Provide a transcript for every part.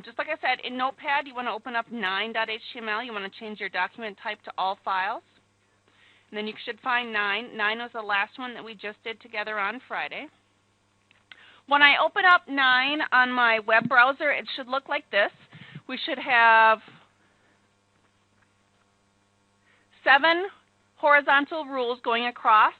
Just like I said, in Notepad, you want to open up 9.html. You want to change your document type to all files. And then you should find 9. 9 was the last one that we just did together on Friday. When I open up 9 on my web browser, it should look like this. We should have 7 horizontal rules going across.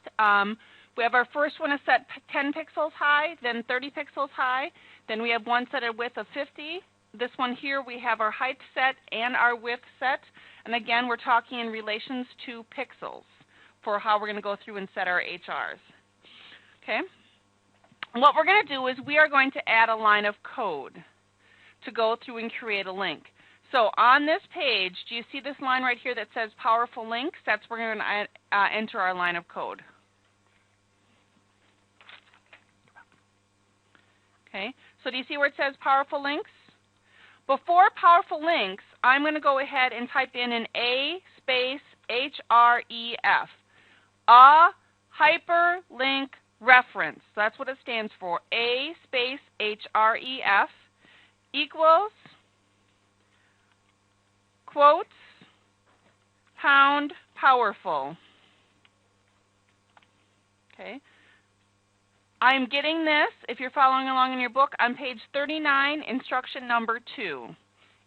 We have our first one is set 10 pixels high, then 30 pixels high. Then we have one set a width of 50. This one here, we have our height set and our width set. And again, we're talking in relations to pixels for how we're going to go through and set our HRs. Okay? What we're going to do is we are going to add a line of code to go through and create a link. So on this page, do you see this line right here that says powerful links? That's where we're going to enter our line of code. Okay, so do you see where it says powerful links? Before powerful links, I'm going to go ahead and type in an A space href, a hyperlink reference. That's what it stands for, A space href equals quotes pound powerful. Okay. I'm getting this, if you're following along in your book, on page 39, instruction number 2.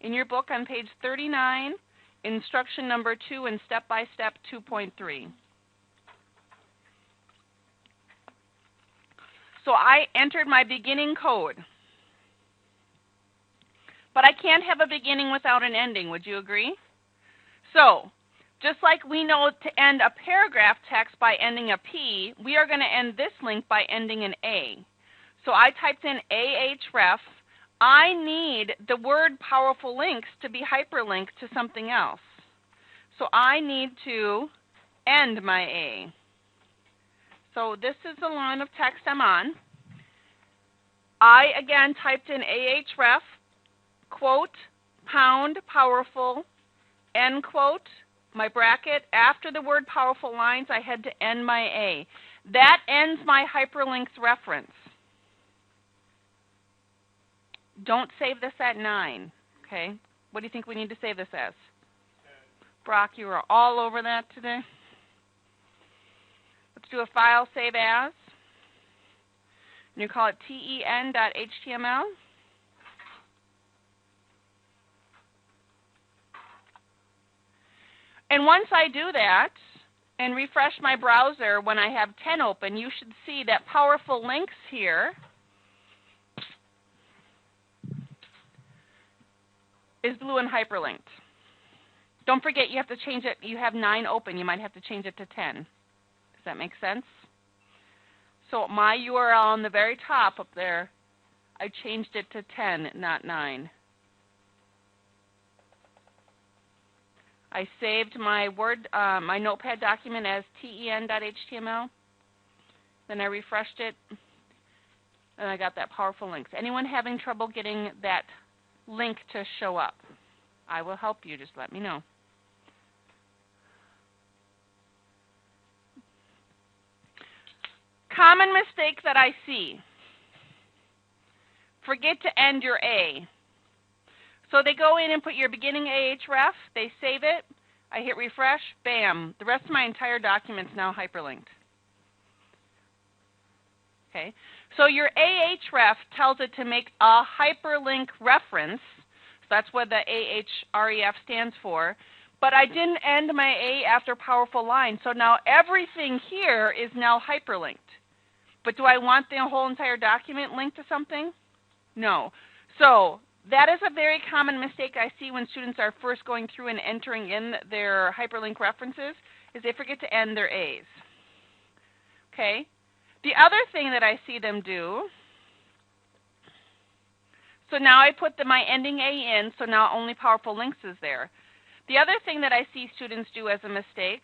In your book on page 39, instruction number 2 and step-by-step 2.3. So I entered my beginning code. But I can't have a beginning without an ending, would you agree? So, just like we know to end a paragraph text by ending a P, we are going to end this link by ending an A. So I typed in ahref. I need the word powerful links to be hyperlinked to something else. So I need to end my A. So this is the line of text I'm on. I, again, typed in ahref, quote, pound powerful, end quote, my bracket. After the word powerful lines, I had to end my A. That ends my hyperlinks reference. Don't save this at 9, okay? What do you think we need to save this as? Brock, you are all over that today. Let's do a file save as. And you call it ten.html. And once I do that and refresh my browser when I have 10 open, you should see that powerful links here is blue and hyperlinked. Don't forget you have to change it. You have 9 open. You might have to change it to 10. Does that make sense? So my URL on the very top up there, I changed it to 10, not 9. I saved my my Notepad document as ten.html. Then I refreshed it, and I got that powerful links. Anyone having trouble getting that link to show up? I will help you. Just let me know. Common mistake that I see. Forget to end your A. So they go in and put your beginning ahref, they save it, I hit refresh, bam, the rest of my entire document's now hyperlinked. Okay, so your ahref tells it to make a hyperlink reference, so that's what the ahref stands for, but I didn't end my A after powerful line, so now everything here is now hyperlinked. But do I want the whole entire document linked to something? No. So that is a very common mistake I see when students are first going through and entering in their hyperlink references, is they forget to end their A's. Okay? The other thing that I see them do, so now I put my ending A in, so now only powerful links is there. The other thing that I see students do as a mistake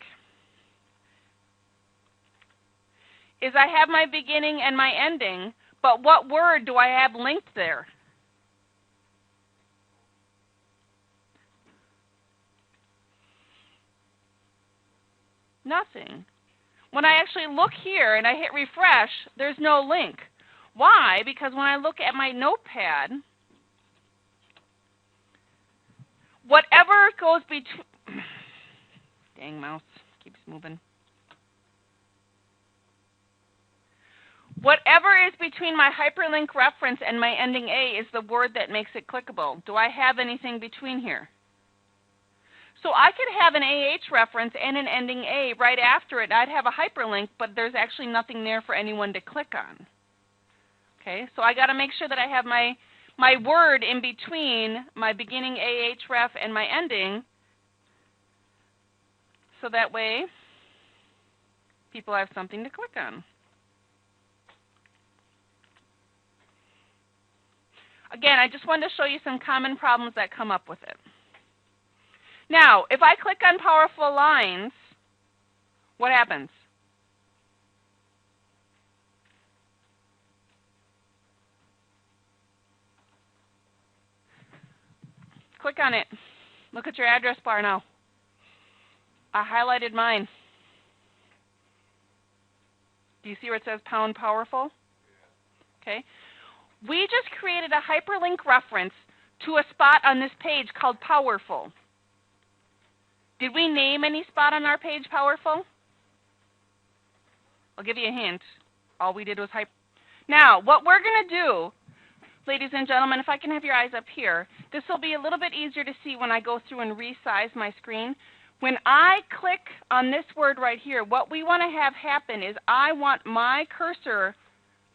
is I have my beginning and my ending, but what word do I have linked there? Nothing. When I actually look here and I hit refresh, there's no link. Why? Because when I look at my Notepad, Whatever goes between, dang mouse, keeps moving. Whatever is between my hyperlink reference and my ending A is the word that makes it clickable. Do I have anything between here? So I could have an AH reference and an ending A right after it. I'd have a hyperlink, but there's actually nothing there for anyone to click on. Okay, so I got to make sure that I have my word in between my beginning AH ref and my ending, so that way people have something to click on. Again, I just wanted to show you some common problems that come up with it. Now, if I click on powerful lines, what happens? Click on it. Look at your address bar now. I highlighted mine. Do you see where it says pound powerful? Okay. We just created a hyperlink reference to a spot on this page called powerful. Did we name any spot on our page powerful? I'll give you a hint. All we did was Now, what we're going to do, ladies and gentlemen, if I can have your eyes up here, this will be a little bit easier to see when I go through and resize my screen. When I click on this word right here, what we want to have happen is I want my cursor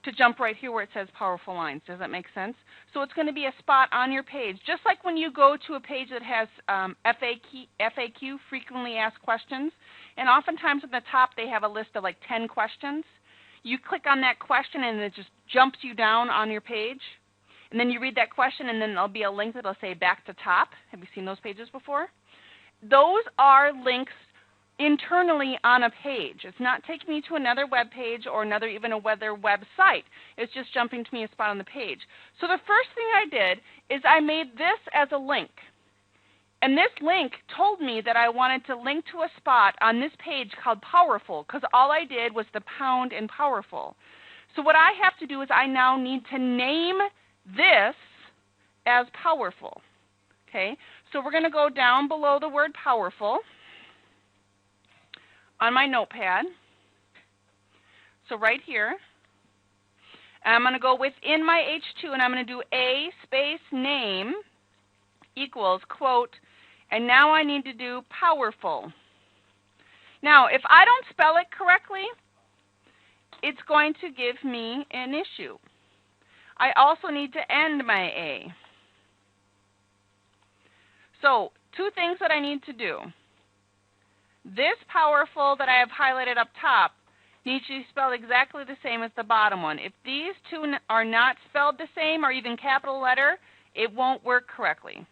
to jump right here where it says powerful lines. Does that make sense? So it's going to be a spot on your page, just like when you go to a page that has FAQ, frequently asked questions, and oftentimes at the top they have a list of like 10 questions. You click on that question and it just jumps you down on your page, and then you read that question and then there'll be a link that'll say back to top. Have you seen those pages before? Those are links internally on a page. It's not taking me to another web page or even another website. It's just jumping to me a spot on the page. So the first thing I did is I made this as a link. And this link told me that I wanted to link to a spot on this page called powerful, because all I did was the pound in powerful. So what I have to do is I now need to name this as powerful. Okay, so we're going to go down below the word powerful on my notepad. So right here, and I'm going to go within my H2 and I'm going to do a space name equals quote, and now I need to do powerful. Now, if I don't spell it correctly, it's going to give me an issue. I also need to end my A. So, two things that I need to do. This powerful that I have highlighted up top needs to be spelled exactly the same as the bottom one. If these two are not spelled the same or even capital letter, it won't work correctly.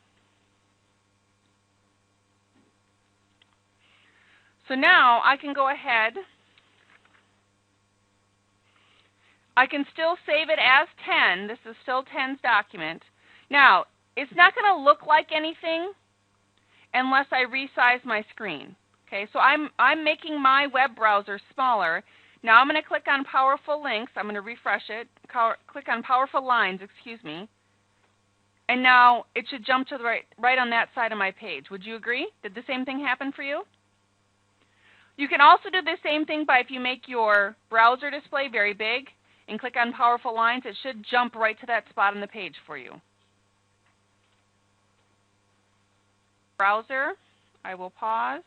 So now I can go ahead. I can still save it as 10. This is still 10's document. Now, it's not going to look like anything unless I resize my screen. Okay, so I'm making my web browser smaller. Now I'm going to click on powerful links. I'm going to refresh it. Click on powerful lines, excuse me. And now it should jump to the right on that side of my page. Would you agree? Did the same thing happen for you? You can also do the same thing by if you make your browser display very big and click on powerful lines, it should jump right to that spot on the page for you. Browser, I will pause.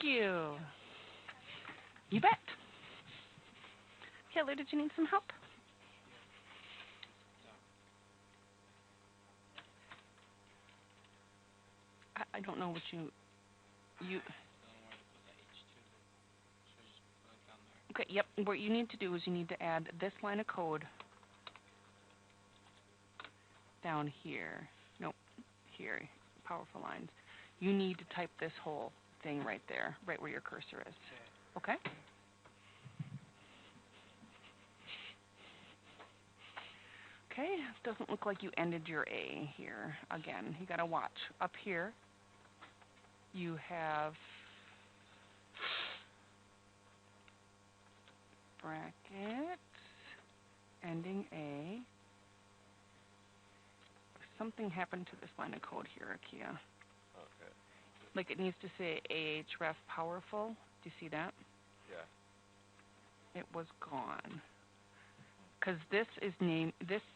you. You bet. Taylor, did you need some help? I don't know what you. Okay, yep. What you need to do is you need to add this line of code down here. Nope, here. Powerful lines. You need to type this whole thing right there, right where your cursor is. Okay? Okay, doesn't look like you ended your A here. Again, you gotta watch. Up here, you have bracket, ending A. Something happened to this line of code here, Akia. Okay. Like it needs to say ahref powerful. Do you see that? Yeah. It was gone. Because this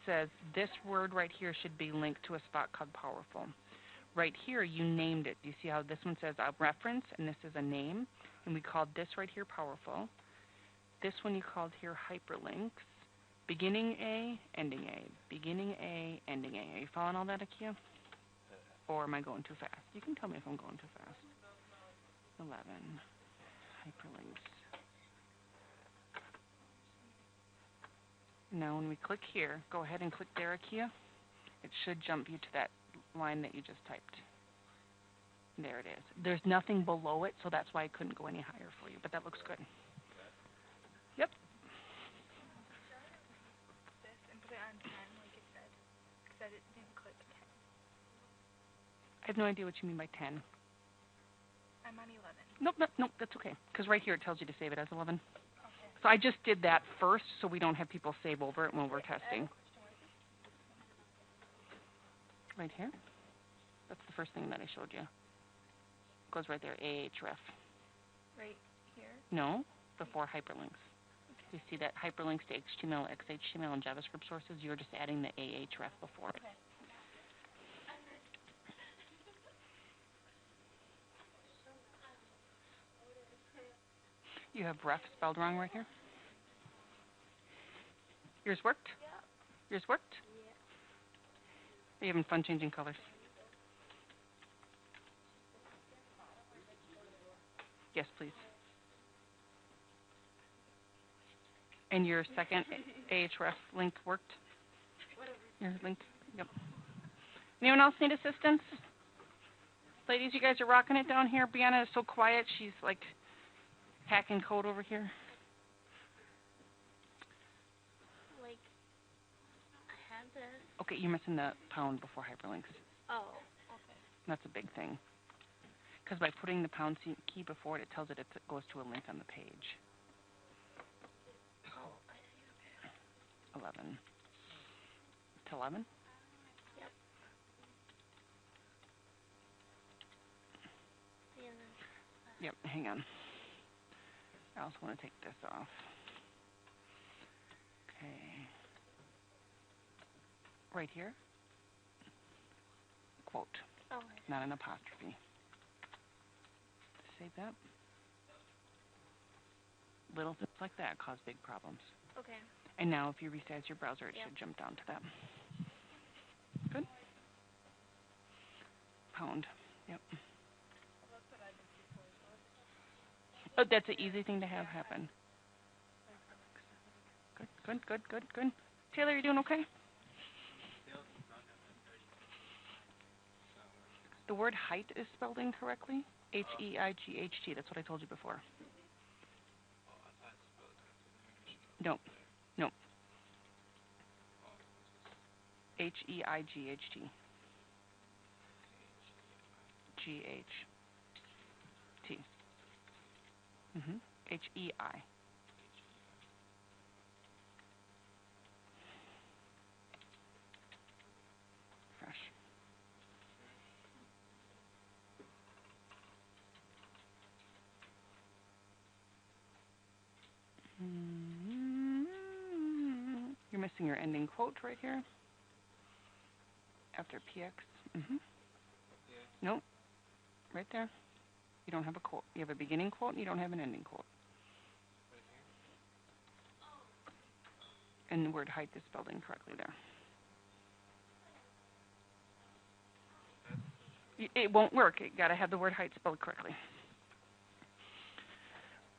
says this word right here should be linked to a spot called powerful. Right here, you named it. Do you see how this one says a reference and this is a name? And we called this right here powerful. This one you called here hyperlinks. Beginning A, ending A. Beginning A, ending A. Are you following all that, Akia? Or am I going too fast? You can tell me if I'm going too fast. 11. Hyperlinks. Now when we click here, go ahead and click there, Akia. It should jump you to that line that you just typed. There it is. There's nothing below it, so that's why I couldn't go any higher for you, but that looks good. Yep. This and put it on 10 like it said. Because I didn't click 10. I have no idea what you mean by 10. I'm on 11. Nope, that's okay. Because right here it tells you to save it as 11. Okay. So I just did that first so we don't have people save over it when we're testing. Right here. That's the first thing that I showed you. Goes right there, ahref. Right here? No, the 4 hyperlinks. You see that hyperlinks to HTML, XHTML, and JavaScript sources? You're just adding the ahref before it. Okay. You have ref spelled wrong right here. Yours worked? Yeah. Yours worked? Yeah. Are you having fun changing colors? Yes, please. And your second ahref link worked? Your link? Yep. Anyone else need assistance? Ladies, you guys are rocking it down here. Brianna is so quiet. She's like hacking code over here. Like, I had this. Okay, you're missing the pound before hyperlinks. Oh, okay. That's a big thing. Because by putting the pound key before it, it tells it it goes to a link on the page. Oh, 11. To 11? yep. And then, Yep, hang on. I also want to take this off. Okay. Right here. Quote, oh, not an apostrophe. Save that. Little things like that cause big problems. okay. And now if you resize your browser, it Yep. should jump down to that. Good. Pound. Yep. Oh, that's an easy thing to have happen. Good. Taylor, you doing okay? The word height is spelled incorrectly. H-E-I-G-H-T. That's what I told you before. No. H-E-I-G-H-T. G-H-T. H-E-I. Fresh. You're missing your ending quote right here. After PX. Nope. Right there. You don't have a quote. You have a beginning quote and you don't have an ending quote. And the word height is spelled incorrectly there. It won't work. You got to have the word height spelled correctly.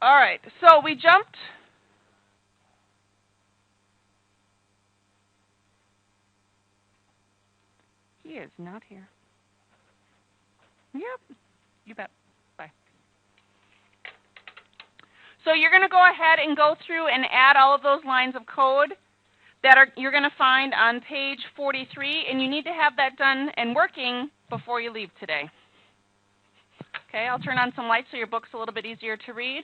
All right, so we jumped. He is not here. Yep, you bet. Bye. So you're going to go ahead and go through and add all of those lines of code that you're going to find on page 43, and you need to have that done and working before you leave today. Okay, I'll turn on some lights so your book's a little bit easier to read.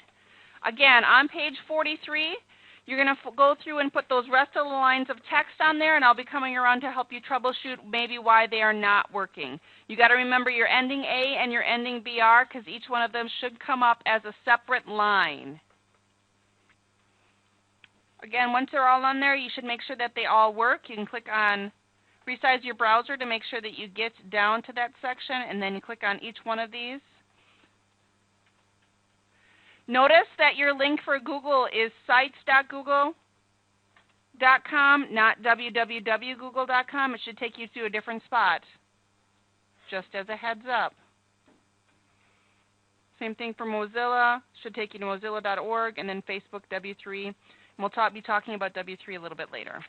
Again, on page 43, you're going to go through and put those rest of the lines of text on there, and I'll be coming around to help you troubleshoot maybe why they are not working. You got to remember your ending A and your ending BR, because each one of them should come up as a separate line. Again, once they're all on there, you should make sure that they all work. You can click on resize your browser to make sure that you get down to that section, and then you click on each one of these. Notice that your link for Google is sites.google.com, not www.google.com. It should take you to a different spot, just as a heads up. Same thing for Mozilla. Should take you to mozilla.org, and then Facebook W3. And we'll be talking about W3 a little bit later.